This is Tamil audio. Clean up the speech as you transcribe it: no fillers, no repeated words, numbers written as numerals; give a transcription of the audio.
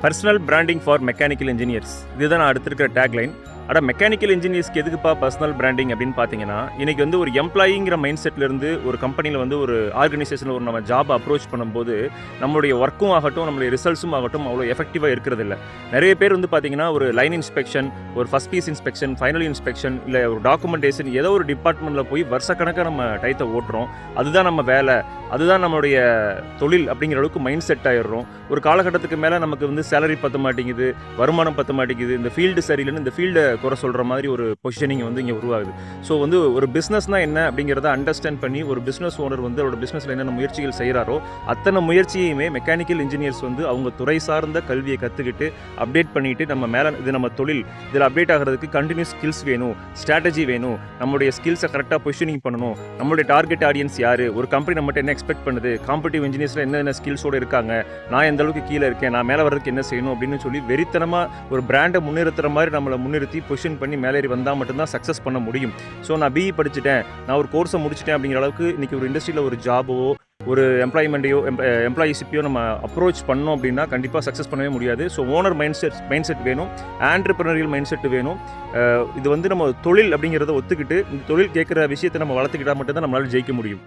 Personal branding for mechanical engineers இதுதான் நான் அடுத்திருக்கிற டேக்லைன். ஆனால் மெக்கானிக்கல் இன்ஜினியர்ஸ்க்கு எதுக்குப்பா பர்சனல் பிராண்டிங் அப்படின்னு பார்த்தீங்கன்னா, இன்றைக்கி வந்து ஒரு எம்ப்ளாயிங்கிற மைண்ட் செட்லேருந்து ஒரு கம்பெனியில் வந்து ஒரு ஆர்கனைசேஷனில் ஒரு நம்ம ஜாப் அப்ரோச் பண்ணும்போது நம்மளுடைய ஒர்க்கும் ஆகட்டும், நம்மளுடைய ரிசல்ட்ஸும் ஆகட்டும் அவ்வளோ எஃபெக்டிவாக இருக்கிறதில்ல. நிறைய பேர் வந்து பார்த்தீங்கன்னா ஒரு லைன் இன்ஸ்பெக்ஷன், ஒரு first piece inspection, final inspection, இல்லை ஒரு டாக்குமெண்டேஷன் ஏதோ ஒரு டிபார்ட்மெண்ட்டில் போய் வருஷக்கணக்காக நம்ம டயத்தை ஓட்டுறோம். அதுதான் நம்ம வேலை, அதுதான் நம்மளுடைய தொழில் அப்படிங்கிற அளவுக்கு மைண்ட் செட் ஆகிடுறோம். ஒரு காலகட்டத்துக்கு மேலே நமக்கு வந்து சேலரி பற்ற மாட்டேங்குது, வருமானம் பற்ற மாட்டேங்குது, இந்த ஃபீல்டு சரியில்லைன்னு இந்த ஃபீல்டை குறை சொல்கிற மாதிரி ஒரு பொசிஷனிங் வந்து இங்கே உருவாகுது. ஸோ வந்து ஒரு பிஸ்னஸ்னால் என்ன அப்படிங்கிறத அண்டர்ஸ்டாண்ட் பண்ணி ஒரு பிஸ்னஸ் ஓனர் வந்து அவரோட பிஸ்னஸில் என்னென்ன முயற்சிகள் செய்கிறாரோ அத்தனை முயற்சியுமே மெக்கானிக்கல் இன்ஜினியர்ஸ் வந்து அவங்க துறை சார்ந்த கல்வியை கற்றுக்கிட்டு அப்டேட் பண்ணிவிட்டு நம்ம மேலே இது நம்ம தொழில் இதில் அப்டேட் ஆகிறதுக்கு கண்டினியூஸ் ஸ்கில்ஸ் வேணும், ஸ்ட்ராட்டஜி வேணும், நம்மளுடைய ஸ்கில்ஸை கரெக்டாக பொசிஷனிங் பண்ணணும், நம்மளுடைய டார்கெட் ஆடியன்ஸ் யார், ஒரு கம்பெனி நம்மகிட்ட என்ன எக்ஸ்பெக்ட் பண்ணுது, காம்படிட்டிவ் இன்ஜினியர்ஸில் என்னென்ன ஸ்கில்ஸோடு இருக்காங்க, நான் எந்த அளவுக்கு கீழே இருக்கேன், நான் மேலே வர்றதுக்கு என்ன செய்யணும் அப்படின்னு சொல்லி வெறித்தனமாக ஒரு பிராண்டை முன்னிறுத்துற மாதிரி நம்மளை முன்னிறுத்தி பொசிஷன் பண்ணி மேலேறி வந்தால் மட்டும்தான் சக்ஸஸ் பண்ண முடியும். ஸோ நான் பிஇ படிச்சுட்டேன், நான் ஒரு கோர்ஸை முடிச்சிட்டேன் அப்படிங்கிற அளவுக்கு இன்றைக்கி ஒரு இண்டஸ்ட்ரியில் ஒரு ஜாபோ ஒரு எம்ப்ளாயிஷிப்பையோ நம்ம அப்ரோச் பண்ணோம் அப்படின்னா கண்டிப்பாக சக்ஸஸ் பண்ணவே முடியாது. ஸோ ஓனர் மைண்ட் செட் வேணும், ஆண்டர்பிரினரியல் மைண்ட் செட் வேணும். இது வந்து நம்ம தொழில் அப்படிங்கிறத ஒத்துக்கிட்டு இந்த தொழில் கேட்குற விஷயத்தை நம்ம வளர்த்துக்கிட்டால் மட்டும்தான் நம்மளால் ஜெயிக்க முடியும்.